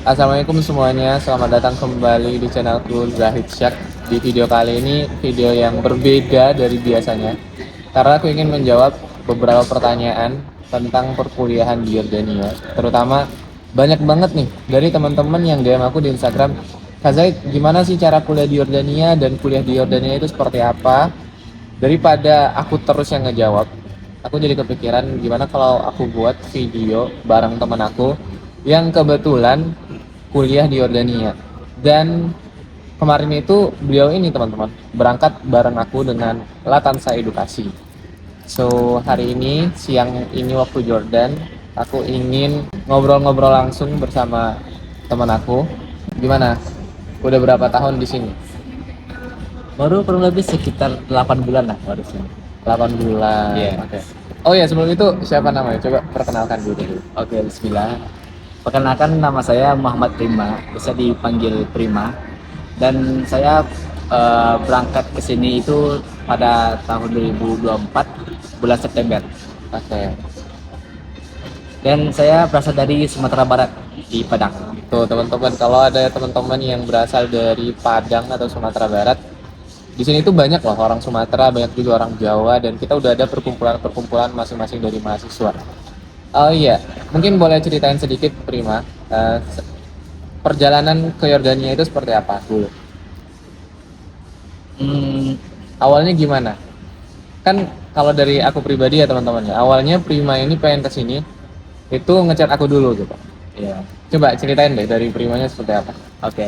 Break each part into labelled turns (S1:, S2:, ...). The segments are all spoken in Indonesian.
S1: Assalamualaikum semuanya, selamat datang kembali di channelku Zahid Syak. Di video kali ini, video yang berbeda dari biasanya karena aku ingin menjawab beberapa pertanyaan tentang perkuliahan di Yordania. Terutama banyak banget nih dari teman-teman yang DM aku di Instagram, Kak Zaid, gimana sih cara kuliah di Yordania dan kuliah di Yordania itu seperti apa? Daripada aku terus yang ngejawab, aku jadi kepikiran gimana kalau aku buat video bareng teman aku yang kebetulan kuliah di Yordania. Dan kemarin itu beliau ini teman-teman berangkat bareng aku dengan Latansa Edukasi. So hari ini siang ini waktu Jordan, aku ingin ngobrol-ngobrol langsung bersama teman aku. Gimana? Udah berapa tahun di sini?
S2: Baru kurang lebih sekitar 8 bulan lah baru sini.
S1: 8 bulan.
S2: Iya.
S1: Oke. Oh ya, sebelum itu siapa namanya? Coba perkenalkan dulu.
S2: Oke, bismillah. Perkenalkan, nama saya Muhammad Prima, bisa dipanggil Prima. Dan saya berangkat ke sini itu pada tahun 2024 bulan September.
S1: Oke.
S2: Dan saya berasal dari Sumatera Barat di Padang.
S1: Tuh teman-teman, kalau ada teman-teman yang berasal dari Padang atau Sumatera Barat, di sini tuh banyak loh orang Sumatera, banyak juga orang Jawa, dan kita udah ada perkumpulan-perkumpulan masing-masing dari mahasiswa. Oh iya, mungkin boleh ceritain sedikit Prima, perjalanan ke Yordania itu seperti apa dulu?
S2: Hmm,
S1: Awalnya gimana? Kan kalau dari aku pribadi ya teman-teman ya, awalnya Prima ini pengen ke sini itu ngechat aku dulu gitu.
S2: ya,
S1: Coba ceritain deh dari Primanya seperti apa.
S2: oke.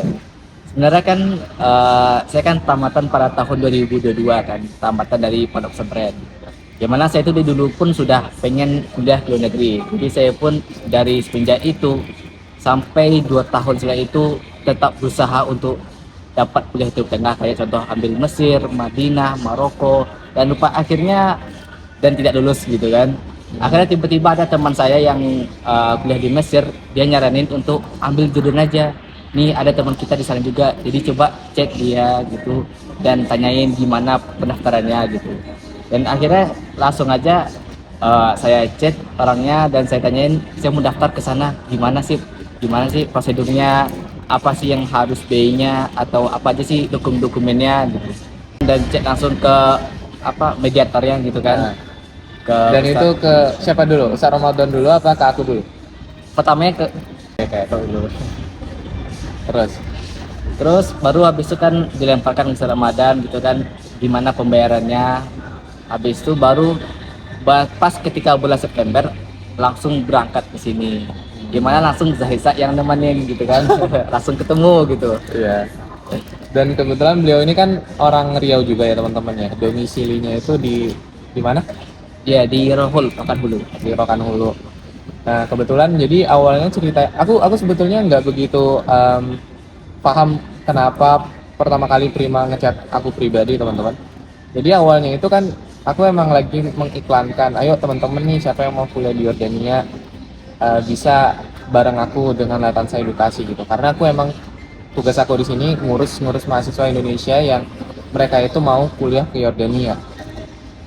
S2: Sebenarnya kan saya kan tamatan pada tahun 2022 kan, tamatan dari Pondok Pesantren. Yang mana saya itu dari dulu pun sudah pengen kuliah di luar negeri. Jadi saya pun dari semenjak itu sampai 2 tahun setelah itu tetap berusaha untuk dapat kuliah di Timur Tengah, kayak contoh ambil Mesir, Madinah, Maroko, dan lupa akhirnya dan tidak lulus gitu kan. Akhirnya tiba-tiba ada teman saya yang kuliah di Mesir, dia nyaranin untuk ambil Jordan aja. Nih ada teman kita di sana juga, jadi coba cek dia gitu dan tanyain gimana pendaftarannya gitu. Dan akhirnya langsung aja saya chat orangnya dan saya tanyain saya mau daftar ke sana gimana sih prosedurnya, apa sih yang harus BI-nya atau apa aja sih dokumennya gitu. Dan chat langsung ke apa mediatornya gitu kan,
S1: Nah,
S2: ke
S1: dan itu
S2: Ustadz.
S1: ke siapa dulu? Ustaz Ramadan dulu apa ke aku dulu?
S2: Pertamanya ke
S1: Oke, dulu. Terus,
S2: terus baru habis itu kan dilemparkan ke Ramadan gitu kan, gimana pembayarannya. Habis itu baru pas ketika bulan September langsung berangkat ke sini, gimana langsung Zahisa yang nemenin gitu kan. Langsung ketemu gitu.
S1: iya. Dan kebetulan beliau ini kan orang Riau juga ya teman-teman ya. Domisilinya itu di mana?
S2: Ya di Rohul Pekan Hulu.
S1: Di Rokan Hulu. Nah, kebetulan jadi awalnya cerita aku sebetulnya nggak begitu paham kenapa pertama kali Prima ngechat aku pribadi teman-teman. Jadi awalnya itu kan aku emang lagi mengiklankan, ayo teman-teman nih siapa yang mau kuliah di Yordania bisa bareng aku dengan Latansa Edukasi gitu. Karena aku emang tugas aku di sini ngurus mahasiswa Indonesia yang mereka itu mau kuliah ke Yordania.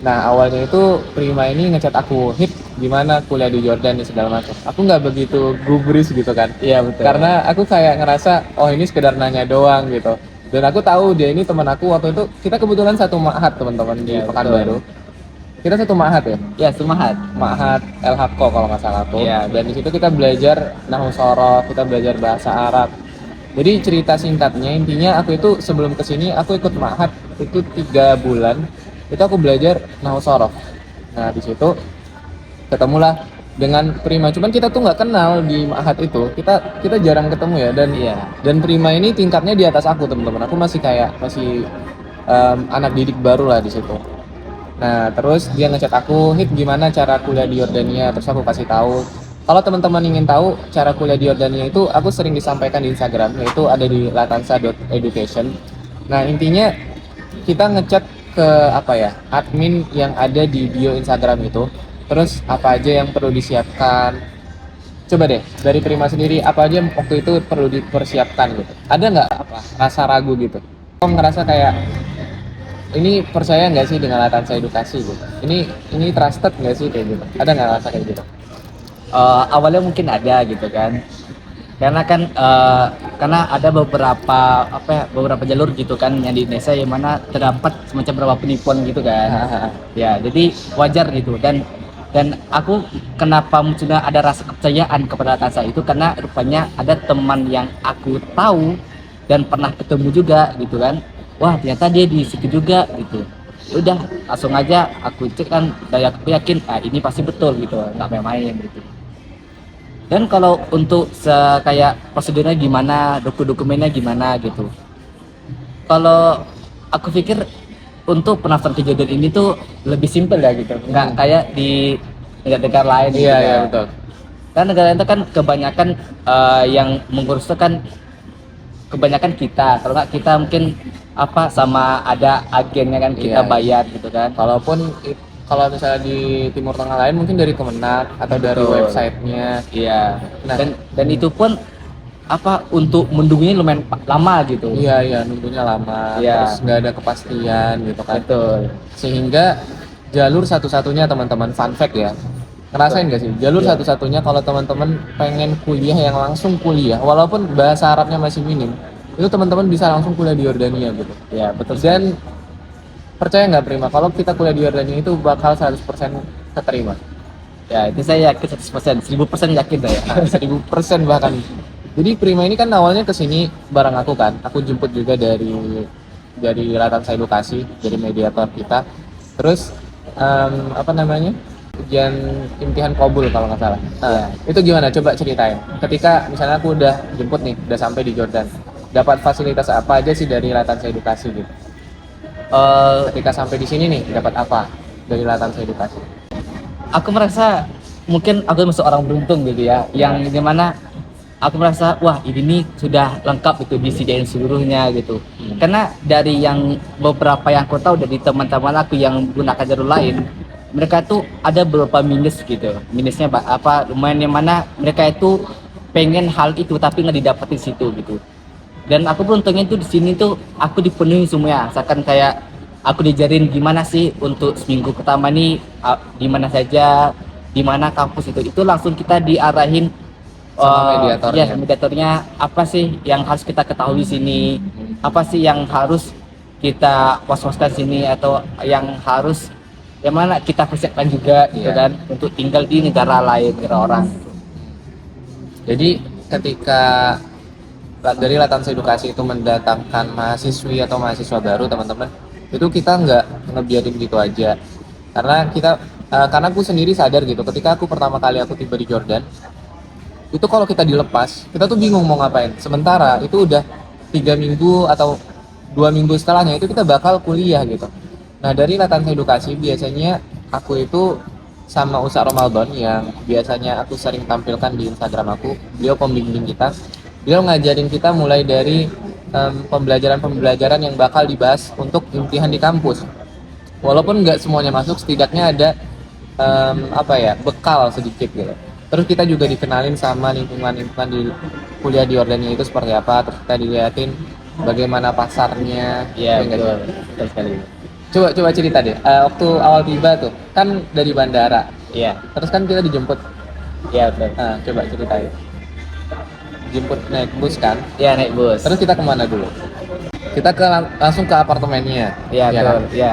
S1: Nah awalnya itu Prima ini ngechat aku, Hip gimana kuliah di Jordan nih segala macam. Aku nggak begitu gubris gitu kan,
S2: Iya betul.
S1: karena aku kayak ngerasa oh ini sekedar nanya doang gitu. Dan aku tahu dia ini teman aku waktu itu kita kebetulan satu ma'had teman-teman di
S2: Iya
S1: Pekanbaru.
S2: betul.
S1: Kita satu ma'had ya,
S2: Ya Sumahat.
S1: Ma'had El Hakko kalau nggak salah tuh.
S2: Iya
S1: Dan di situ kita belajar Nahwu Shoroh, kita belajar bahasa Arab. Jadi cerita singkatnya intinya aku itu sebelum kesini aku ikut ma'had itu 3 bulan. Itu aku belajar Nahwu Shoroh. Nah di situ ketemulah dengan Prima. Cuman kita tuh nggak kenal di ma'had itu. Kita jarang ketemu ya. Dan
S2: Iya.
S1: Prima ini tingkatnya di atas aku teman-teman. Aku masih anak didik baru lah di situ. Nah, terus dia ngechat aku, Hit gimana cara kuliah di Yordania? Terus aku kasih tahu. Kalau teman-teman ingin tahu cara kuliah di Yordania itu, aku sering disampaikan di Instagram, yaitu ada di latansa.education. Nah, intinya kita ngechat ke apa ya, admin yang ada di bio Instagram itu. Terus apa aja yang perlu disiapkan? Coba deh, dari Prima sendiri, apa aja yang waktu itu perlu dipersiapkan gitu? Ada nggak apa rasa ragu gitu? Kamu ngerasa kayak ini percaya nggak sih dengan Latansa Edukasi gitu? Ini trusted nggak sih kayak gitu? Ada nggak rasa kayak gitu?
S2: awalnya mungkin ada gitu kan, karena kan karena ada beberapa beberapa jalur gitu kan yang di Indonesia yang mana terdapat semacam beberapa penipuan gitu kan. Ya, jadi wajar gitu. Dan aku kenapa munculnya ada rasa kepercayaan kepada Tansa itu karena rupanya ada teman yang aku tahu dan pernah ketemu juga gitu kan. Wah, ternyata dia di situ juga gitu. Ya udah, langsung aja aku cek kan, dan aku yakin ini pasti betul gitu, nggak main-main gitu. Dan kalau untuk kayak prosedurnya gimana, dokumennya gimana gitu. Kalau aku pikir untuk pendaftaran kejadian ini tuh lebih simpel ya gitu, nggak kayak di negara-negara lain gitu
S1: Iya,
S2: kan.
S1: iya betul.
S2: Kan negara itu kan kebanyakan yang mengurus itu kan kebanyakan kita, kalau nggak kita mungkin sama ada agennya kan, kita
S1: Iya, iya.
S2: bayar gitu kan.
S1: Kalau misalnya di Timur Tengah lain mungkin dari Kemenak atau dari
S2: Betul.
S1: websitenya.
S2: Iya.
S1: Nah,
S2: Dan itu pun untuk mendungnya lumayan lama gitu.
S1: iya nunggunya lama,
S2: Iya.
S1: terus nggak ada kepastian gitu kan.
S2: Betul.
S1: Sehingga jalur satu-satunya teman-teman, fun fact ya, ngerasain nggak sih jalur
S2: Iya.
S1: satu-satunya kalau teman-teman pengen kuliah yang langsung kuliah walaupun bahasa Arabnya masih minim, itu teman-teman bisa langsung kuliah di Yordania gitu.
S2: Ya, betul.
S1: Dan percaya nggak Prima, kalau kita kuliah di Yordania itu bakal 100% keterima.
S2: Ya, itu saya yakin 100%, 1000% yakin saya.
S1: 1000% bahkan. Jadi Prima ini kan awalnya kesini bareng aku kan, aku jemput juga dari Latansa Edukasi, dari mediator kita. Terus ujian imtihan Qabul kalau nggak salah. Nah, itu gimana? Coba ceritain. Ketika misalnya aku udah jemput nih, udah sampai di Jordan, dapat fasilitas apa aja sih dari Latansa Edukasi gitu? Ketika sampai di sini nih, dapat apa dari Latansa Edukasi?
S2: Aku merasa mungkin aku masuk orang beruntung gitu ya, yang dimana aku merasa wah ini nih sudah lengkap itu, disediain seluruhnya gitu. Karena dari yang beberapa yang aku tahu dari teman-teman aku yang gunakan jalur lain, mereka tuh ada beberapa minus gitu. Minusnya lumayan, yang mana mereka itu pengen hal itu tapi nggak didapetin situ gitu. Dan aku beruntungnya tuh di sini tuh aku dipenuhi semuanya, asalkan kayak aku diajarin gimana sih untuk seminggu pertama nih di mana saja, di mana kampus itu langsung kita diarahin
S1: Sama mediatornya.
S2: ya, mediatornya apa sih yang harus kita ketahui sini, apa sih yang harus kita was-waskan sini, atau yang harus yang mana kita persiapkan juga gitu
S1: Iya.
S2: kan untuk tinggal di negara lain, negara orang.
S1: Jadi ketika dari Latansa Edukasi itu mendatangkan mahasiswi atau mahasiswa baru teman-teman, itu kita nggak ngebiarin gitu aja. Karena aku sendiri sadar gitu, ketika aku pertama kali aku tiba di Jordan, itu kalau kita dilepas, kita tuh bingung mau ngapain. Sementara itu udah 3 minggu atau 2 minggu setelahnya itu kita bakal kuliah gitu. Nah dari Latansa Edukasi biasanya aku itu sama Ustaz Ramadan yang biasanya aku sering tampilkan di Instagram aku, beliau pembimbing kita. Beliau ngajarin kita mulai dari pembelajaran-pembelajaran yang bakal dibahas untuk imtihan di kampus. Walaupun nggak semuanya masuk, setidaknya ada bekal sedikit gitu. Terus kita juga dikenalin sama lingkungan-lingkungan di kuliah di Yordania itu seperti apa. Terus kita dilihatin bagaimana pasarnya.
S2: Iya,
S1: ya nggak
S2: betul.
S1: sih?
S2: Betul sekali.
S1: Coba cerita deh. Waktu awal tiba tuh kan dari bandara.
S2: Iya.
S1: Terus kan kita dijemput.
S2: Iya, betul.
S1: Coba ceritain. Jemput naik bus kan.
S2: Iya, naik bus.
S1: Terus kita kemana dulu? Kita langsung ke apartemennya.
S2: Iya,
S1: ya
S2: betul.
S1: kan?
S2: Iya.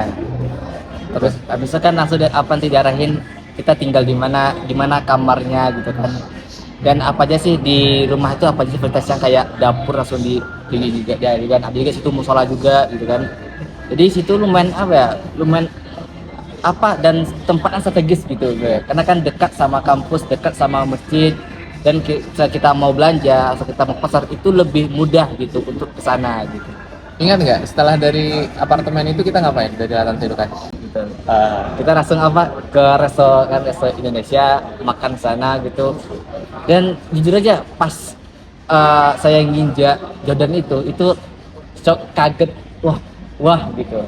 S2: Terus habis itu kan langsung nanti diarahin kita tinggal di mana kamarnya gitu kan. Dan apa aja sih di rumah itu, apa aja sih fasilitas yang kayak dapur langsung di juga ya kan. Ada juga situ musola juga gitu kan. Jadi situ lumayan lumayan dan tempatnya strategis gitu. Karena kan dekat sama kampus, dekat sama masjid, dan kita mau belanja atau kita mau ke pasar itu lebih mudah gitu untuk ke sana gitu.
S1: Ingat nggak setelah dari apartemen itu kita ngapain dari Latansa Edukasi?
S2: Gitu. Kita langsung ke resto Indonesia, makan sana gitu. Dan jujur aja pas saya nginjak Jordan itu shock, kaget, wah gitu.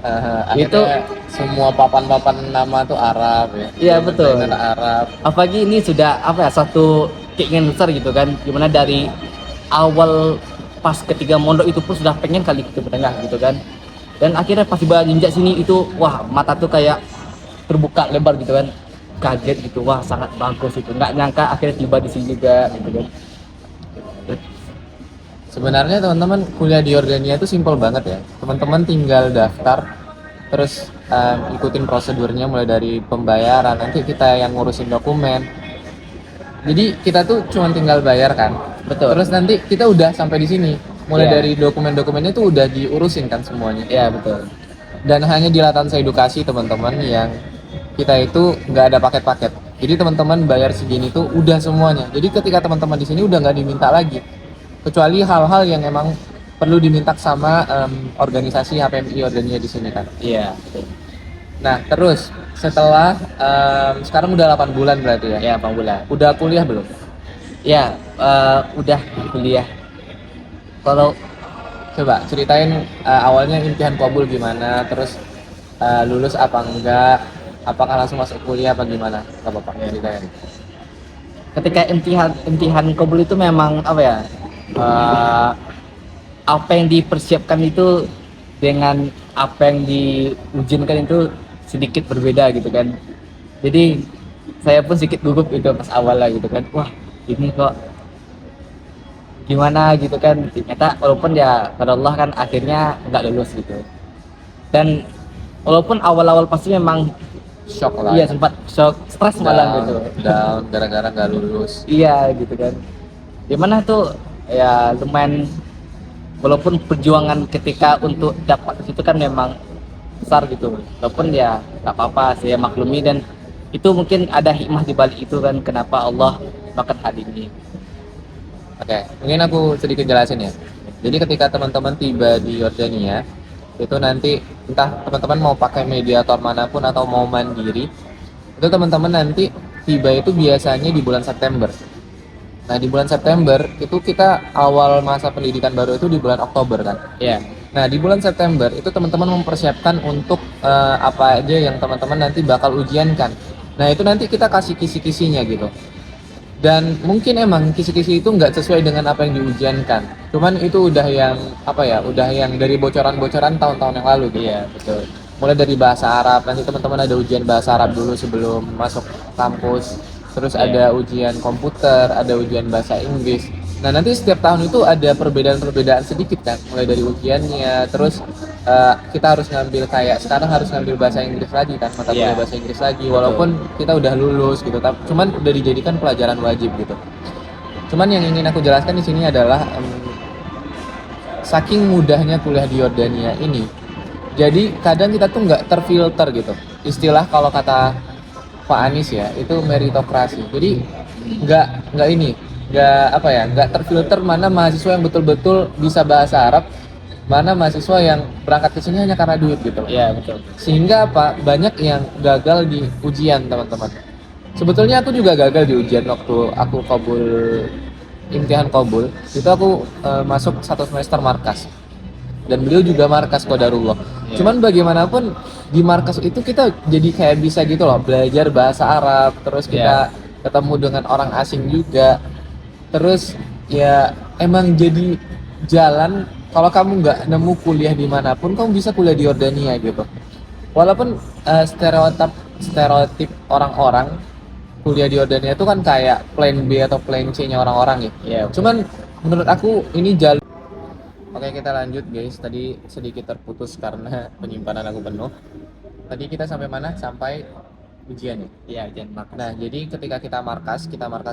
S2: Itu
S1: semua papan-papan nama tuh Arab ya.
S2: Iya, betul.
S1: Arab.
S2: Apalagi ini sudah satu keinginan besar gitu kan, gimana dari awal pas ketiga mondok itu pun sudah pengen kali ke menengah gitu kan. Dan akhirnya pas tiba jinjak sini itu mata tuh kayak terbuka lebar gitu kan. kaget gitu, wah sangat bagus itu, nggak nyangka akhirnya tiba di sini juga gitu kan.
S1: Sebenarnya teman-teman kuliah di Yordania itu simple banget ya. Teman-teman tinggal daftar, terus ikutin prosedurnya mulai dari pembayaran. Nanti kita yang ngurusin dokumen. Jadi kita tuh cuma tinggal bayar kan.
S2: Betul.
S1: Terus nanti kita udah sampai di sini. Mulai
S2: Iya.
S1: dari dokumen-dokumennya tuh udah diurusin kan semuanya.
S2: Ya betul.
S1: Dan hanya di Latansa Edukasi teman-teman yang kita itu nggak ada paket-paket. Jadi teman-teman bayar segini tuh udah semuanya. Jadi ketika teman-teman di sini udah nggak diminta lagi, kecuali hal-hal yang emang perlu diminta sama organisasi HPMI Yordania di sini kan.
S2: Iya betul.
S1: Nah terus setelah sekarang udah 8 bulan berarti ya.
S2: Ya Bang Bula.
S1: Udah kuliah belum?
S2: Ya udah kuliah. Kalau
S1: Coba ceritain awalnya imtihan kabul gimana, terus lulus apa enggak, apakah langsung masuk kuliah apa gimana? Gak apa-apa, ceritain.
S2: ketika imtihan kabul itu memang apa ya, eh, apa yang dipersiapkan itu dengan apa yang diujikan itu sedikit berbeda gitu kan. Jadi saya pun sedikit gugup itu pas awal lah gitu kan, wah ini kok gimana gitu kan. Ternyata walaupun ya pada Allah kan akhirnya nggak lulus gitu. Dan walaupun awal-awal pasti memang
S1: Shock lah.
S2: iya sempat shock, stres malah gitu.
S1: Down gara-gara nggak lulus.
S2: Iya gitu kan. Gimana tuh ya lumayan, walaupun perjuangan ketika untuk dapat itu kan memang besar gitu. Walaupun ya nggak apa-apa, saya maklumi, dan itu mungkin ada hikmah di balik itu kan, kenapa Allah makan hal ini.
S1: Oke, mungkin aku sedikit jelasin ya. Jadi ketika teman-teman tiba di Yordania, itu nanti entah teman-teman mau pakai mediator manapun atau mau mandiri, itu teman-teman nanti tiba itu biasanya di bulan September. Nah di bulan September itu kita awal masa pendidikan baru itu di bulan Oktober kan.
S2: Ya,
S1: Nah di bulan September itu teman-teman mempersiapkan untuk apa aja yang teman-teman nanti bakal ujiankan. Nah itu nanti kita kasih kisi-kisinya gitu. Dan mungkin emang kisi-kisi itu nggak sesuai dengan apa yang diujiankan. Cuman itu udah yang apa ya, udah yang dari bocoran-bocoran tahun-tahun yang lalu gitu.
S2: iya betul.
S1: Mulai dari bahasa Arab, nanti teman-teman ada ujian bahasa Arab dulu sebelum masuk kampus. Terus
S2: Iya.
S1: ada ujian komputer, ada ujian bahasa Inggris. Nah nanti setiap tahun itu ada perbedaan-perbedaan sedikit kan, mulai dari ujiannya. Terus kita harus ngambil kayak sekarang harus ngambil bahasa Inggris lagi kan, mata kuliah
S2: Iya.
S1: bahasa Inggris lagi. Walaupun kita udah lulus gitu, tapi cuman udah dijadikan pelajaran wajib gitu. Cuman yang ingin aku jelaskan di sini adalah saking mudahnya kuliah di Yordania ini, jadi kadang kita tuh nggak terfilter gitu. Istilah kalau kata Pak Anies ya, itu meritokrasi. Jadi nggak ini, nggak apa ya, nggak terfilter mana mahasiswa yang betul-betul bisa bahasa Arab, mana mahasiswa yang berangkat ke sini hanya karena duit gitu.
S2: Iya betul.
S1: Sehingga apa, banyak yang gagal di ujian teman-teman. Sebetulnya aku juga gagal di ujian waktu aku kabul, imtihan kabul. Itu aku masuk 1 semester markas. Dan beliau juga markas qadarullah.
S2: Iya.
S1: Cuman bagaimanapun di markas itu kita jadi kayak bisa gitu loh, belajar bahasa Arab, terus kita ketemu dengan orang asing juga. Terus ya emang jadi jalan, kalau kamu nggak nemu kuliah dimanapun, kamu bisa kuliah di Yordania gitu. Walaupun stereotip orang-orang kuliah di Yordania itu kan kayak plan B atau plan C-nya orang-orang ya.
S2: Iya.
S1: Cuman menurut aku ini jalur. Oke, kita lanjut guys. Tadi sedikit terputus karena penyimpanan aku penuh. Tadi kita sampai mana? Sampai ujian ya.
S2: Iya ujian markas.
S1: Nah, jadi ketika kita markas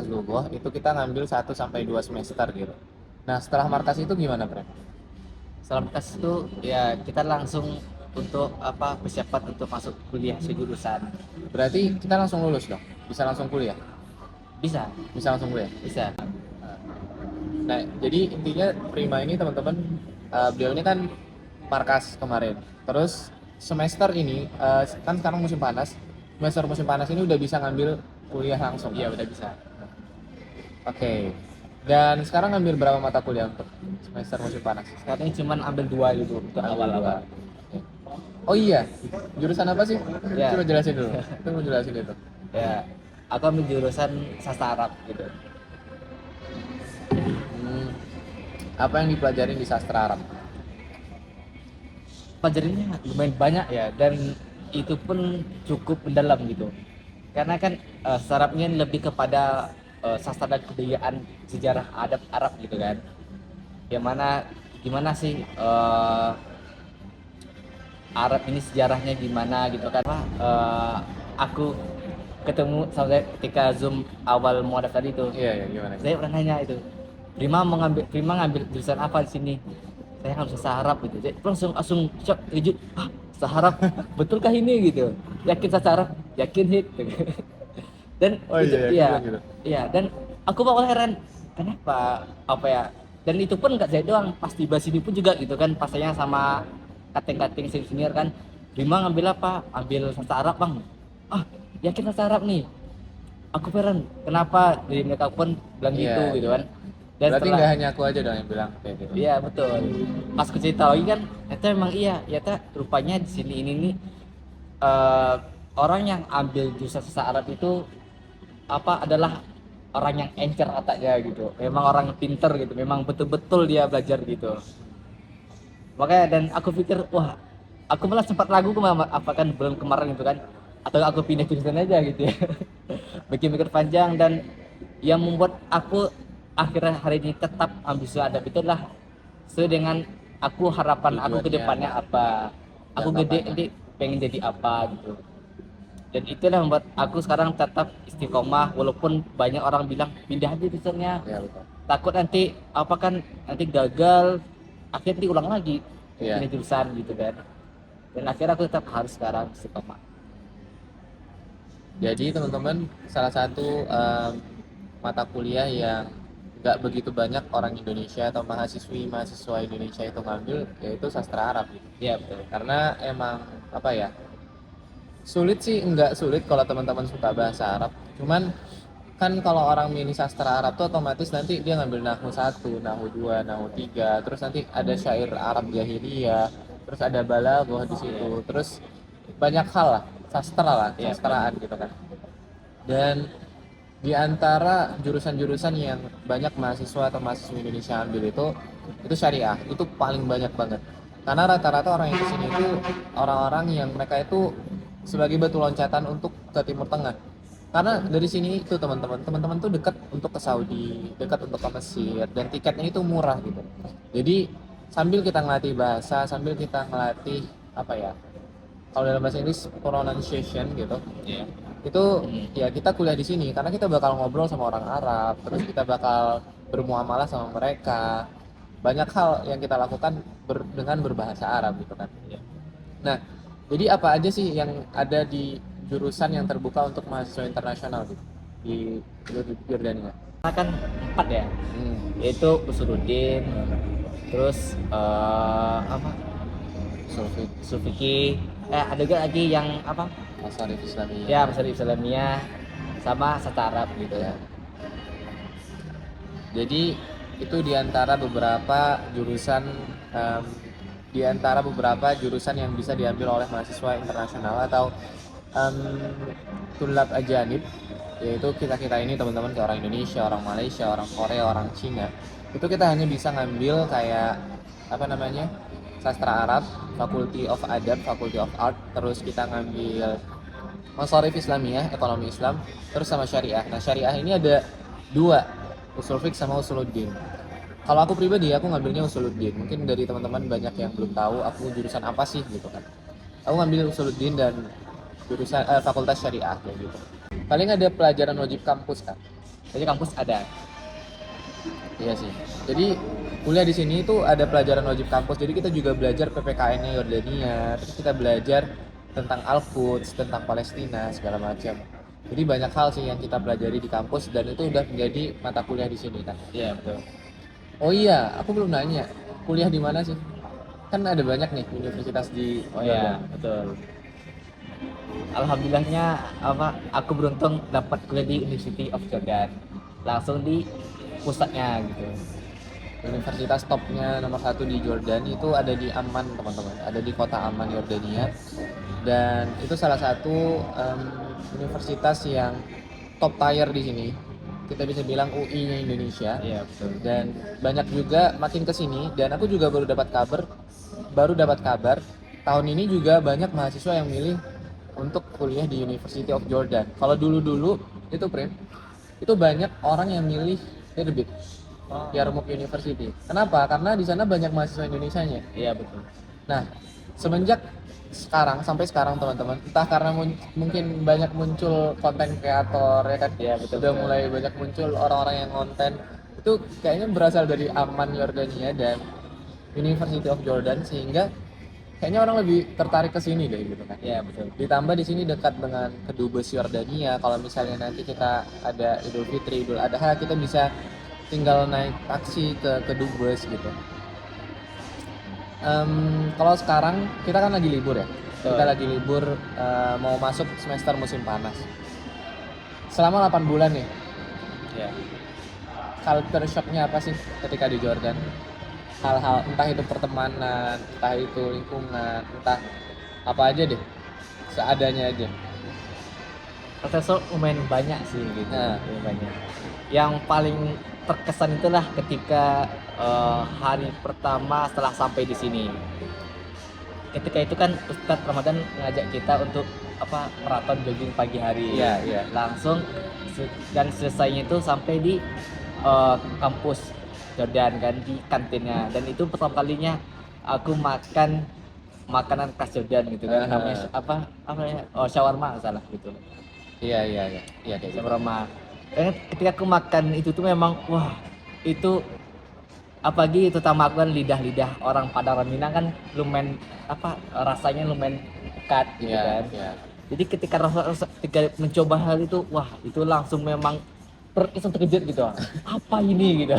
S1: dulu, itu kita ngambil 1 sampai 2 semester gitu. Nah, setelah markas itu gimana, Bre?
S2: Setelah markas itu ya kita langsung untuk apa, persiapan untuk masuk kuliah sejurusan.
S1: Berarti kita langsung lulus dong? Bisa langsung kuliah?
S2: Bisa,
S1: Bisa langsung kuliah?
S2: bisa.
S1: Nah, jadi intinya Prima ini teman-teman, beliau ini kan markas kemarin. Terus semester ini, kan sekarang musim panas. Semester musim panas ini udah bisa ngambil kuliah langsung.
S2: Iya udah bisa.
S1: Oke. Dan sekarang ngambil berapa mata kuliah untuk semester musim panas?
S2: Sekarang ini cuman ambil 2 gitu untuk awal-awal.
S1: Oke. Oh iya, jurusan apa sih?
S2: Ya.
S1: Coba jelasin dulu. Itu mau jelasin itu.
S2: Ya, aku ambil jurusan sastra Arab gitu.
S1: Apa yang dipelajarin di sastra Arab?
S2: Pelajarannya lumayan banyak ya, dan itu pun cukup mendalam gitu. karena kan sarapnya lebih kepada sastra dan kebudayaan sejarah adab Arab gitu kan. Yang mana gimana sih Arab ini sejarahnya gimana gitu kan. Aku ketemu sama saya ketika Zoom awal mau daftar itu.
S1: Iya, iya, gimana?
S2: Saya pernah nanya itu, Prima ngambil jurusan apa di sini? Saya ngambil bahasa Arab gitu. Saya langsung langsung shock, terkejut. Ah, bahasa Arab, betulkah ini gitu? Yakin bahasa Arab? Yakin hit. Dan
S1: Oh
S2: itu
S1: iya, iya,
S2: iya,
S1: bilang gitu.
S2: iya. Dan aku bakal heran, kenapa apa ya? Dan itu pun nggak saya doang, pas tiba sini pun juga gitu kan, pas saya sama kating-kating senior kan, Prima ngambil apa? Ambil bahasa Arab bang. Ah, yakin bahasa Arab nih? Aku heran kenapa dari mereka pun bilang gitu
S1: Iya,
S2: gitu
S1: iya.
S2: kan. Dan
S1: Berarti
S2: setelah
S1: nggak hanya aku aja dong yang bilang kayak gitu.
S2: iya betul, pas aku cerita lagi kan ternyata memang iya ya rupanya di sini ini nih eh, orang yang ambil jurusan sastra Arab itu apa adalah orang yang encer otaknya gitu, memang orang pinter gitu, memang betul-betul dia belajar gitu. Makanya dan aku pikir wah, aku malah sempat ragu apa kan belum kemarin itu kan, atau aku pindah jurusan aja gitu ya. Mikir-mikir panjang, dan yang membuat aku akhirnya hari ini tetap ambisi adab itu adalah sesuai dengan aku harapan aku ke
S1: Tujuannya
S2: depannya apa, aku
S1: jangka
S2: gede
S1: panjang.
S2: nanti pengen jadi apa gitu. Dan itulah yang membuat aku sekarang tetap istiqomah walaupun banyak orang bilang pindah aja jurusannya,
S1: Iya, betul.
S2: takut nanti apa kan nanti gagal, akhirnya diulang lagi
S1: Iya.
S2: pindah jurusan gitu kan. Dan akhirnya aku tetap harus sekarang istiqomah.
S1: Jadi teman-teman, salah satu mata kuliah yang nggak begitu banyak orang Indonesia atau mahasiswa Indonesia itu ngambil yaitu sastra Arab gitu.
S2: Iya betul.
S1: Karena emang apa ya, sulit sih, nggak sulit kalau teman-teman suka bahasa Arab. Cuman kan kalau orang milih sastra Arab tuh otomatis nanti dia ngambil Nahwu 1, Nahwu 2, Nahwu 3, terus nanti ada syair Arab jahiliyah, terus ada balaghah di situ, terus banyak hal lah, sastra lah,
S2: Iya,
S1: sastraan gitu kan. Dan di antara jurusan-jurusan yang banyak mahasiswa atau mahasiswa Indonesia ambil itu syariah, itu paling banyak banget. Karena rata-rata orang yang kesini itu orang-orang yang mereka itu sebagai batu loncatan untuk ke Timur Tengah. Karena dari sini itu teman-teman tuh dekat untuk ke Saudi, dekat untuk ke Mesir, dan tiketnya itu murah gitu. Jadi sambil kita ngelatih bahasa, sambil kita ngelatih apa ya, kalau dalam bahasa Inggris pronunciation gitu,
S2: Iya.
S1: itu ya kita kuliah di sini karena kita bakal ngobrol sama orang Arab, terus kita bakal bermuamalah sama mereka, banyak hal yang kita lakukan dengan berbahasa Arab gitu kan.
S2: Iya.
S1: Nah, jadi apa aja sih yang ada di jurusan yang terbuka untuk mahasiswa internasional gitu di Yordania?
S2: Karena kan 4 ya, yaitu Usuluddin, terus apa
S1: Sulfit,
S2: Sulfiki, ada juga lagi yang apa
S1: Masarif Islamiyah.
S2: ya Bahasa Islamiyah sama sastra Arab gitu ya.
S1: Jadi itu em, di antara beberapa jurusan yang bisa diambil oleh mahasiswa internasional atau em, tulab ajanib, yaitu kita ini teman-teman kayak orang Indonesia, orang Malaysia, orang Korea, orang Cina. Itu kita hanya bisa ngambil kayak apa namanya? Sastra Arab, Faculty of Adab, Faculty of Art, terus kita ngambil Masarif Islamiyah, ekonomi Islam, terus sama syariah. Nah, syariah ini ada dua, usul fiqh sama usuluddin. Kalau aku pribadi, aku ngambilnya usuluddin. Mungkin dari teman-teman banyak yang belum tahu aku jurusan apa sih gitu kan. Aku ngambil usuluddin dan jurusan fakultas syariah kayak gitu. Paling ada pelajaran wajib kampus kan.
S2: Jadi kampus ada.
S1: Iya sih. Jadi kuliah di sini itu ada pelajaran wajib kampus. Jadi kita juga belajar PPKN-nya Yordania, terus kita belajar tentang Al-Quds, tentang Palestina segala macam. Jadi banyak hal sih yang kita pelajari di kampus dan itu udah menjadi mata kuliah di sini kan.
S2: Iya betul.
S1: Oh iya, aku belum nanya. Kuliah di mana sih? Kan ada banyak nih universitas di
S2: Oh ya betul. Alhamdulillahnya apa aku beruntung dapat kuliah di University of Jordan, langsung di pusatnya gitu.
S1: Universitas topnya nomor satu di Jordan itu ada di Amman teman-teman, ada di kota Amman Yordania, dan itu salah satu universitas yang top tier di sini, kita bisa bilang UI-nya Indonesia.
S2: Iya betul.
S1: Dan banyak juga makin ke sini, dan aku juga baru dapat kabar tahun ini juga banyak mahasiswa yang milih untuk kuliah di University of Jordan. Kalau dulu-dulu itu Prim, itu banyak orang yang milih Irbit, Yarmouk University. Kenapa? Karena di sana banyak mahasiswa Indonesianya.
S2: Iya betul.
S1: Nah, semenjak sekarang sampai sekarang teman-teman, entah karena mungkin banyak muncul konten kreator ya kan,
S2: Iya betul.
S1: udah mulai banyak muncul orang-orang yang konten itu kayaknya berasal dari Amman Yordania dan University of Jordan, sehingga kayaknya orang lebih tertarik ke sini deh gitu kan.
S2: Iya betul.
S1: Ditambah di sini dekat dengan kedubes Yordania. Kalau misalnya nanti kita ada Idul Fitri, Idul Adha, kita bisa tinggal naik taksi ke kedubes gitu. Kalau sekarang kita kan lagi libur ya. Kita lagi libur, mau masuk semester musim panas. Selama 8 bulan nih,
S2: Iya.
S1: culture shocknya apa sih ketika di Jordan? Hal-hal entah itu pertemanan, entah itu lingkungan, entah apa aja deh, seadanya aja.
S2: Profesor lumayan banyak sih gitu.
S1: Nah.
S2: Lumayan banyak. Yang paling terkesan itulah ketika hari pertama setelah sampai di sini. Ketika itu kan Ustadz Ramadan ngajak kita untuk maraton jogging pagi hari.
S1: Iya, iya.
S2: Langsung dan selesainya itu sampai di kampus Jordan kan, di kantinnya, dan itu pertama kalinya aku makan makanan khas Jordan gitu kan, namanya shawarma salah gitu.
S1: Iya kayak gitu.
S2: Shawarma. Dan ketika aku makan itu tuh memang wah, itu apalagi terutama aku kan lidah orang Padang Minang kan lumayan rasanya lumayan pekat gitu kan.
S1: Iya.
S2: Jadi ketika ketika mencoba hal itu, wah itu langsung memang langsung terkejut gitu, apa ini gitu.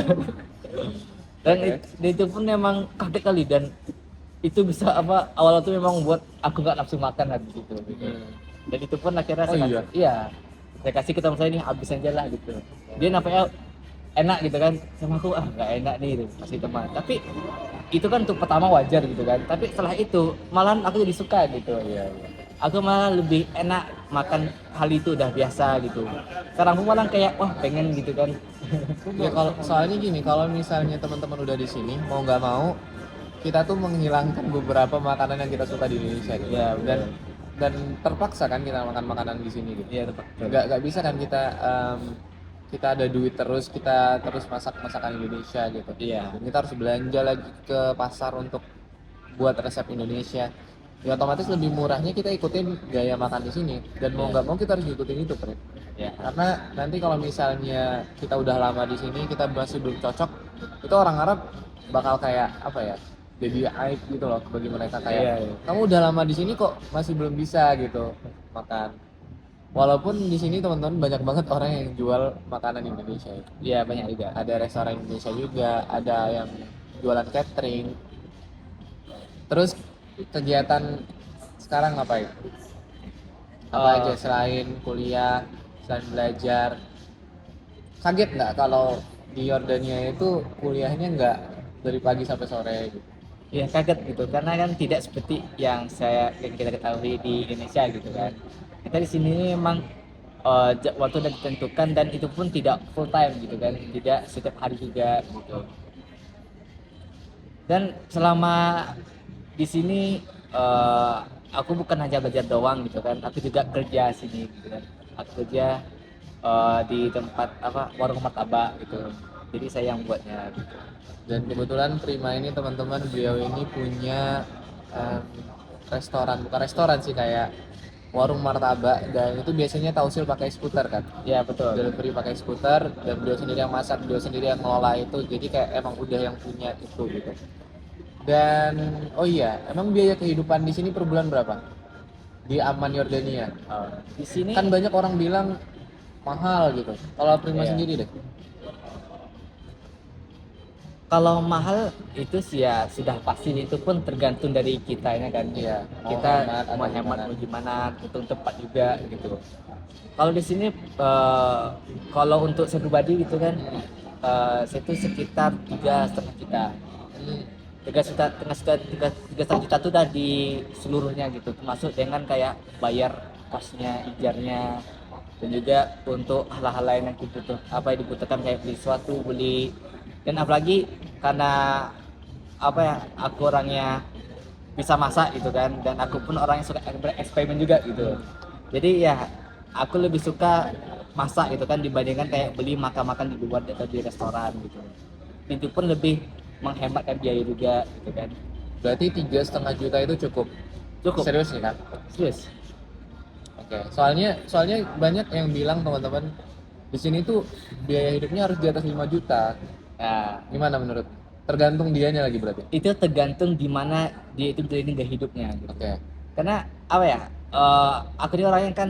S2: Dan itu pun memang kaget kali, dan itu bisa awalnya tuh memang buat aku nggak nafsu makan habis itu gitu. Dan itu pun akhirnya saya kasih ke teman saya, nih habis aja lah gitu. Dia nampaknya enak gitu kan, sama aku nggak enak nih gitu, kasih teman. Tapi itu kan untuk pertama wajar gitu kan, tapi setelah itu malahan aku jadi suka gitu.
S1: Iya.
S2: Aku malah lebih enak makan hal itu, udah biasa gitu. Sekarang aku malah kayak wah pengen gitu kan.
S1: Ya kalau soalnya gini, kalau misalnya teman-teman udah di sini, mau nggak mau kita tuh menghilangkan beberapa makanan yang kita suka di Indonesia gitu.
S2: Iya,
S1: dan terpaksa kan kita makan makanan di sini gitu.
S2: Iya tepat.
S1: Nggak bisa kan kita ada duit kita terus masak masakan Indonesia gitu.
S2: Iya.
S1: Dan kita harus belanja lagi ke pasar untuk buat resep Indonesia. Ya otomatis lebih murahnya kita ikutin gaya makan di sini, dan mau nggak mau kita harus ikutin itu, Pri.
S2: Ya.
S1: Karena nanti kalau misalnya kita udah lama di sini, kita masih belum cocok, itu orang Arab bakal kayak jadi aib gitu loh bagi mereka, kayak kamu udah lama di sini kok masih belum bisa gitu makan. Walaupun di sini teman-teman banyak banget orang yang jual makanan Indonesia.
S2: Iya banyak juga.
S1: Ada restoran Indonesia juga, ada yang jualan catering. Terus kegiatan sekarang ngapain? Apa aja selain kuliah, selain belajar? Kaget nggak kalau di Yordania itu kuliahnya nggak dari pagi sampai sore gitu?
S2: Ya kaget gitu, karena kan tidak seperti yang kita ketahui di Indonesia gitu kan. Kita di sini memang waktu udah ditentukan, dan itu pun tidak full time gitu kan, tidak setiap hari juga gitu. Dan selama di sini aku bukan hanya belajar doang gitu kan, aku juga kerja sini gitu kan. Aku kerja di tempat warung martabak gitu. Jadi saya yang buatnya gitu.
S1: Dan kebetulan Prima ini teman-teman, beliau ini punya bukan restoran sih, kayak warung martabak, dan itu biasanya tausil pakai skuter kan.
S2: Ya betul.
S1: Delivery pakai skuter, dan beliau sendiri yang masak, beliau sendiri yang ngelola itu, jadi kayak emang udah yang punya itu gitu. Dan oh iya, emang biaya kehidupan di sini per bulan berapa? Di Amman Yordania.
S2: Di sini
S1: Kan banyak orang bilang mahal gitu. Kalau Prima sendiri deh.
S2: kalau mahal itu sih ya sudah pasti, itu pun tergantung dari kitanya kan.
S1: Iya,
S2: Kita mau
S1: hemat
S2: hemat mau gimana, hitung tepat juga gitu. Kalau di sini kalau untuk saya pribadi gitu kan, saya itu sekitar 3,5 juta. 3,5 juta itu udah di seluruhnya gitu, termasuk dengan kayak bayar kosnya, ijarnya, dan juga untuk hal-hal lain yang dibutuhkan kayak beli sesuatu, dan apalagi karena aku orangnya bisa masak gitu kan, dan aku pun orang yang suka bereksperimen juga gitu. Jadi ya aku lebih suka masak gitu kan dibandingkan kayak beli makan-makan di luar atau di restoran gitu. Itu pun lebih menghematkan biaya juga gitu kan.
S1: Berarti 3,5 juta itu cukup.
S2: Cukup,
S1: Serius nih kan?
S2: serius.
S1: Oke. Soalnya banyak yang bilang teman-teman di sini tuh biaya hidupnya harus di atas 5 juta.
S2: Nah,
S1: Gimana menurut? Tergantung dianya lagi berarti.
S2: itu tergantung gimana dia itu menjalani gaya hidupnya gitu.
S1: Oke.
S2: Karena apa ya? Aku ini orangnya kan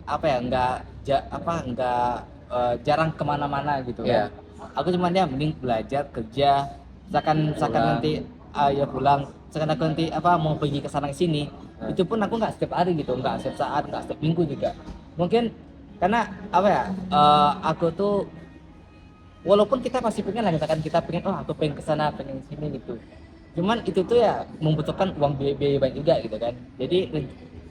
S2: apa ya? Nggak jarang kemana-mana gitu
S1: Iya.
S2: kan. Aku cuma dia mending belajar kerja. Misalkan
S1: Pulang.
S2: nanti ya pulang. Misalkan aku nanti apa mau pergi ke sana ke sini,
S1: Nah.
S2: itu pun aku nggak setiap hari gitu, nggak setiap saat, nggak setiap minggu juga. Mungkin karena apa ya? Aku tuh walaupun kita masih pengen lah misalkan kita pengen oh aku pengen kesana pengen sini gitu, cuman itu tuh ya membutuhkan uang biaya banyak juga gitu kan. Jadi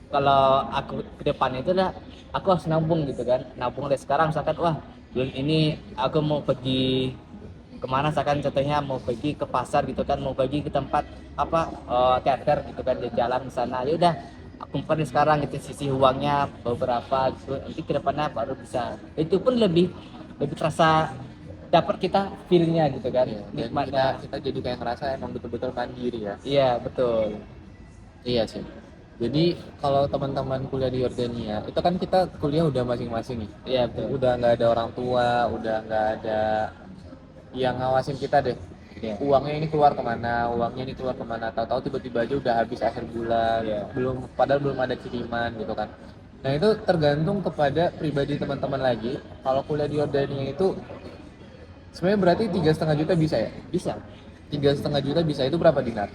S2: kalau aku ke depannya itu lah aku harus nabung gitu kan, nabung dari sekarang. Misalkan wah bulan ini aku mau pergi kemana, misalkan contohnya mau pergi ke pasar gitu kan, mau pergi ke tempat apa teater gitu kan, jalan di sana, ya udah aku kumpulin sekarang gitu sisi uangnya beberapa gitu, nanti ke depannya baru bisa. Itu pun lebih lebih terasa dapat kita feelnya gitu kan,
S1: Iya. Dan kita
S2: nikmatnya.
S1: kita jadi kayak ngerasa emang betul-betul mandiri ya.
S2: Iya betul.
S1: Iya sih. Jadi kalau teman-teman kuliah di Yordania, itu kan kita kuliah udah masing-masing nih.
S2: Iya betul.
S1: Udah nggak ada orang tua, udah nggak ada yang ngawasin kita deh.
S2: Iya.
S1: Uangnya ini keluar kemana, uangnya ini keluar kemana. Tahu-tahu tiba-tiba aja udah habis akhir bulan,
S2: Iya.
S1: padahal belum ada kiriman gitu kan. Nah itu tergantung kepada pribadi teman-teman lagi. Kalau kuliah di Yordania itu sebenarnya berarti 3,5 juta bisa ya?
S2: Bisa
S1: 3,5 juta bisa, itu berapa dinar?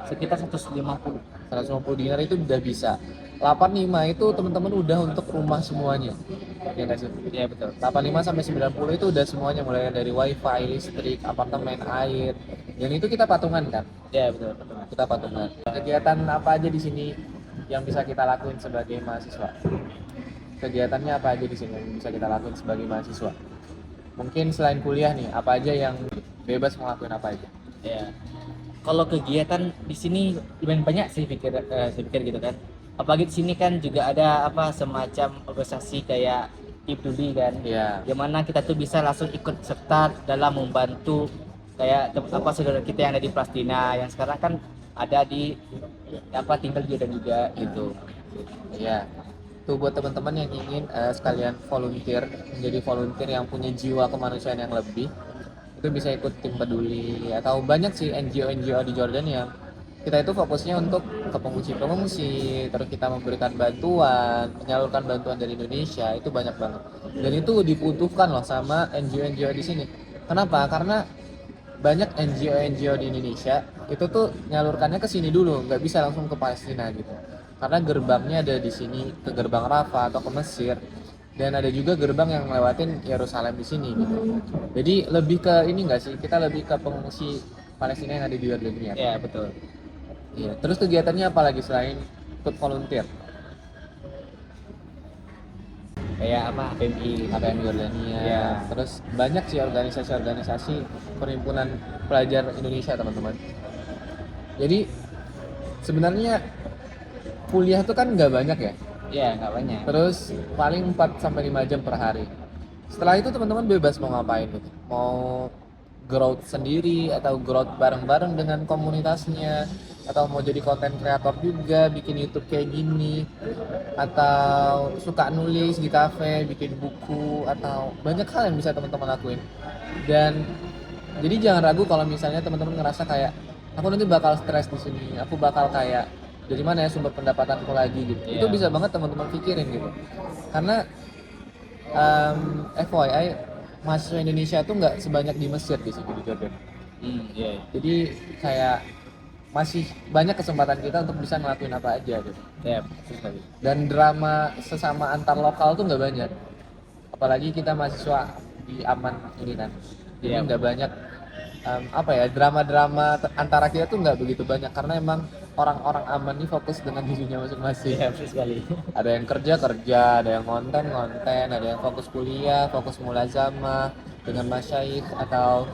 S2: sekitar 150.
S1: 150 dinar itu udah bisa. 85 itu teman-teman udah untuk rumah semuanya. Ya nggak sih?
S2: Iya betul.
S1: 85 sampai 90 itu udah semuanya, mulai dari wifi, listrik, apartemen, air. Dan itu kita patungan kan?
S2: Iya betul, betul.
S1: Kita patungan. Kegiatan apa aja di sini yang bisa kita lakuin sebagai mahasiswa? Kegiatannya apa aja di sini yang bisa kita lakuin sebagai mahasiswa? Mungkin selain kuliah nih, apa aja yang bebas mau lakuin apa aja?
S2: Ya, kalau kegiatan di sini lumayan banyak sih saya pikir gitu kan. Apalagi di sini kan juga ada apa semacam organisasi kayak Ibduli kan.
S1: Iya.
S2: Yang mana kita tuh bisa langsung ikut serta dalam membantu kayak apa saudara kita yang ada di Palestina yang sekarang kan ada di apa tinggal di Jordan juga gitu.
S1: Iya. Tuh buat teman-teman yang ingin sekalian volunteer, menjadi volunteer yang punya jiwa kemanusiaan yang lebih, itu bisa ikut tim peduli atau banyak sih NGO-NGO di Jordan yang kita itu fokusnya untuk ke pengungsi-pengungsi, terus kita memberikan bantuan, menyalurkan bantuan dari Indonesia, itu banyak banget. Dan itu dibutuhkan loh sama NGO-NGO di sini. Kenapa? Karena banyak NGO-NGO di Indonesia itu tuh nyalurkannya ke sini dulu, nggak bisa langsung ke Palestina gitu. Karena gerbangnya ada di sini, ke gerbang Rafah atau ke Mesir, dan ada juga gerbang yang ngelewatin Yerusalem di sini gitu. Jadi lebih ke ini nggak sih, kita lebih ke pengungsi Palestina yang ada di Yordania.
S2: Ya betul.
S1: Iya. Terus kegiatannya apa lagi selain ikut volunteer?
S2: Kayak apa PMI.
S1: APM Yordania.
S2: Iya.
S1: Terus banyak sih organisasi-organisasi perhimpunan pelajar Indonesia teman-teman. Jadi sebenarnya kuliah tuh kan nggak banyak ya.
S2: Ya nggak banyak.
S1: Terus paling 4 sampai 5 jam per hari. Setelah itu teman-teman bebas mau ngapain gitu. Mau growth sendiri atau growth bareng-bareng dengan komunitasnya, atau mau jadi konten kreator juga, bikin YouTube kayak gini, atau suka nulis di kafe, bikin buku, atau banyak hal yang bisa teman-teman lakuin. Dan jadi jangan ragu kalau misalnya teman-teman ngerasa kayak aku nanti bakal stres di sini, aku bakal kayak dari mana ya sumber pendapatanku lagi gitu. Itu
S2: Iya.
S1: bisa banget teman-teman pikirin gitu. Karena FYI mahasiswa Indonesia tuh nggak sebanyak di Mesir di sini di Jordan.
S2: Iya.
S1: Jadi kayak masih banyak kesempatan kita untuk bisa ngelakuin apa aja gitu.
S2: Ya betul sekali.
S1: Dan drama sesama antar lokal tuh nggak banyak. Apalagi kita mahasiswa di Aman ini kan. Jadi
S2: Iya.
S1: nggak banyak apa ya, drama-drama antara kita tuh nggak begitu banyak karena emang orang-orang Aman ini fokus dengan dirinya masing-masing.
S2: Iya betul sekali.
S1: Ada yang kerja, ada yang konten, ada yang fokus kuliah, fokus mulazamah dengan masyaikh, atau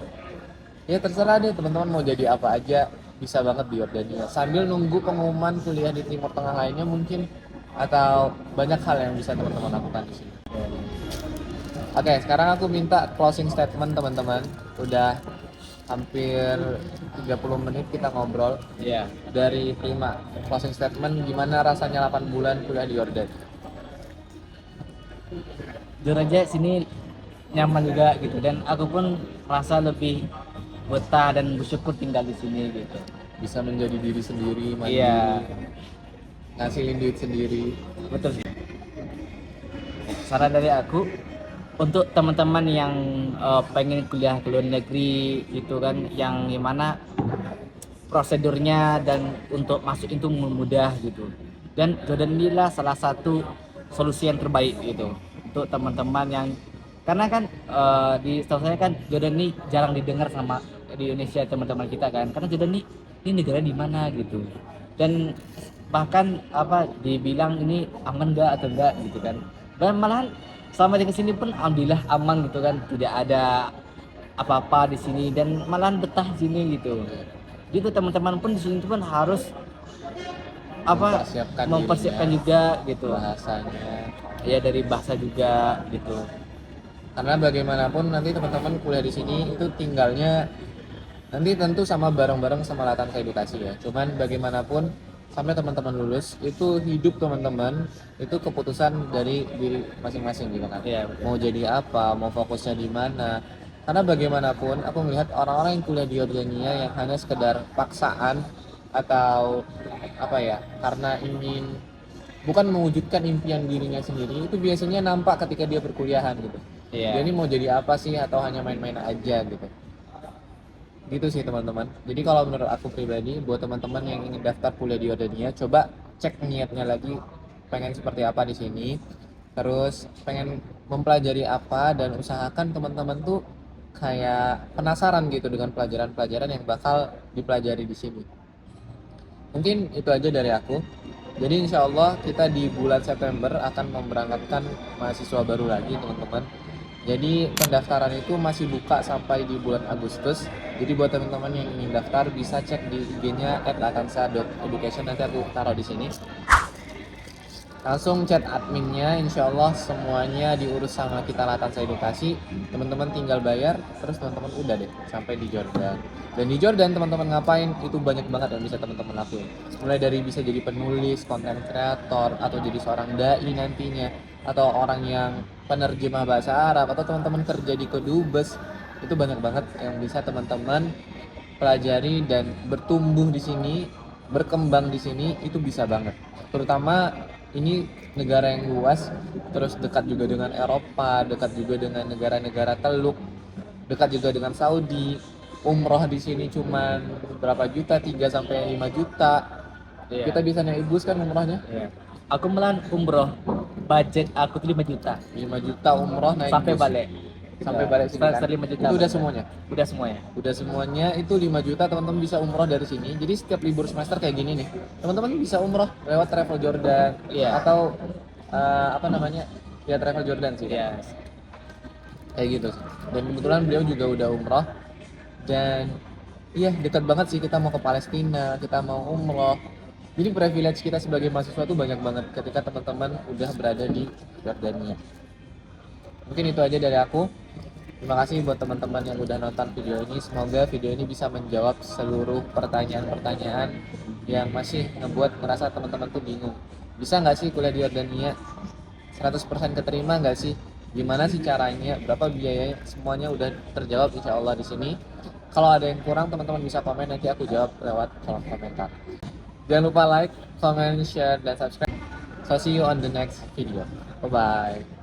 S1: ya terserah deh teman-teman mau jadi apa aja. bisa banget di Yordania sambil nunggu pengumuman kuliah di Timur Tengah lainnya mungkin, atau banyak hal yang bisa teman-teman lakukan di sini. Oke, sekarang aku minta closing statement teman-teman. Udah hampir 30 menit kita ngobrol.
S2: Iya.
S1: Dari Prima, closing statement gimana rasanya 8 bulan kuliah di Yordan?
S2: Jujur aja sini nyaman juga gitu, dan aku pun rasa lebih betah dan bersyukur tinggal di sini gitu.
S1: Bisa menjadi diri sendiri, mandiri,
S2: Iya,
S1: ngasilin duit sendiri.
S2: betul sih. Saran dari aku untuk teman-teman yang pengen kuliah ke luar negeri gitu kan, yang gimana prosedurnya dan untuk masuk itu mudah gitu. Dan Jordan inilah salah satu solusi yang terbaik gitu untuk teman-teman yang, karena kan di setahu saya kan Jordan ini jarang didengar sama di Indonesia teman-teman kita kan, karena Jordan ini negara di mana gitu, dan bahkan apa dibilang ini aman enggak atau enggak gitu kan, dan malahan selama di sini pun alhamdulillah aman gitu kan, tidak ada apa-apa di sini dan malahan betah di sini gitu. Gitu teman-teman pun di sini pun harus apa mempersiapkan
S1: dirinya,
S2: juga gitu,
S1: bahasanya.
S2: ya dari bahasa juga gitu.
S1: Karena bagaimanapun nanti teman-teman kuliah di sini itu tinggalnya nanti tentu sama bareng-bareng sama latihan edukasi ya. Cuman bagaimanapun sampai teman-teman lulus itu hidup teman-teman itu keputusan dari diri masing-masing gitu kan.
S2: Iya,
S1: Mau jadi apa, mau fokusnya di mana. Karena bagaimanapun aku melihat orang-orang yang kuliah di Yordania yang hanya sekedar paksaan atau apa ya, karena ingin bukan mewujudkan impian dirinya sendiri, itu biasanya nampak ketika dia berkuliahan gitu.
S2: iya.
S1: Dia ini mau jadi apa sih, atau hanya main-main aja gitu. Gitu sih teman-teman. Jadi kalau menurut aku pribadi, buat teman-teman yang ingin daftar kuliah di Yordania, coba cek niatnya lagi, pengen seperti apa di sini, terus pengen mempelajari apa, dan usahakan teman-teman tuh kayak penasaran gitu dengan pelajaran-pelajaran yang bakal dipelajari di sini. Mungkin itu aja dari aku. Jadi insya Allah kita di bulan September akan memberangkatkan mahasiswa baru lagi teman-teman. Jadi pendaftaran itu masih buka sampai di bulan Agustus. Jadi buat teman-teman yang ingin daftar bisa cek di IG-nya @latansa.education, nanti aku taruh di sini. Langsung chat adminnya, insya Allah semuanya diurus sama kita Latansa Edukasi. Teman-teman tinggal bayar, terus teman-teman udah deh sampai di Jordan. Dan di Jordan teman-teman ngapain itu banyak banget yang bisa teman-teman lakuin. Mulai dari bisa jadi penulis, konten kreator, atau jadi seorang dai nantinya, atau orang yang penerjemah bahasa Arab, atau teman-teman kerja di kedubes. Itu banyak banget yang bisa teman-teman pelajari dan bertumbuh di sini, berkembang di sini, itu bisa banget. Terutama ini negara yang luas, terus dekat juga dengan Eropa, dekat juga dengan negara-negara Teluk, dekat juga dengan Saudi. Umroh di sini cuman berapa juta, 3 sampai 5 juta.
S2: Iya.
S1: Kita bisa nebus kan umrohnya.
S2: Iya. Aku malah umroh, budget aku tuh 5 juta
S1: 5 juta umroh naik
S2: sampai
S1: bus.
S2: balik.
S1: Sampai balik sini kan.
S2: 5 juta.
S1: Itu udah
S2: balik.
S1: semuanya.
S2: Udah semuanya.
S1: Udah semuanya itu 5 juta teman-teman bisa umroh dari sini. Jadi setiap libur semester kayak gini nih, teman-teman bisa umroh lewat Travel Jordan.
S2: Iya.
S1: Atau apa namanya, ya Travel Jordan sih.
S2: Iya.
S1: Kayak gitu sih. Dan kebetulan beliau juga udah umroh, dan iya dekat banget sih, kita mau ke Palestina, kita mau umroh. Jadi privilege kita sebagai mahasiswa tuh banyak banget ketika teman-teman udah berada di Jordania. Mungkin itu aja dari aku. Terima kasih buat teman-teman yang udah nonton video ini. Semoga video ini bisa menjawab seluruh pertanyaan-pertanyaan yang masih ngebuat ngerasa teman-teman tuh bingung. Bisa nggak sih kuliah di Jordania? 100% keterima nggak sih? Gimana sih caranya? Berapa biayanya? Semuanya udah terjawab insya Allah di sini. Kalau ada yang kurang teman-teman bisa komen, nanti aku jawab lewat kolom komentar. Jangan lupa like, comment, share, dan subscribe. So see you on the next video. Bye bye.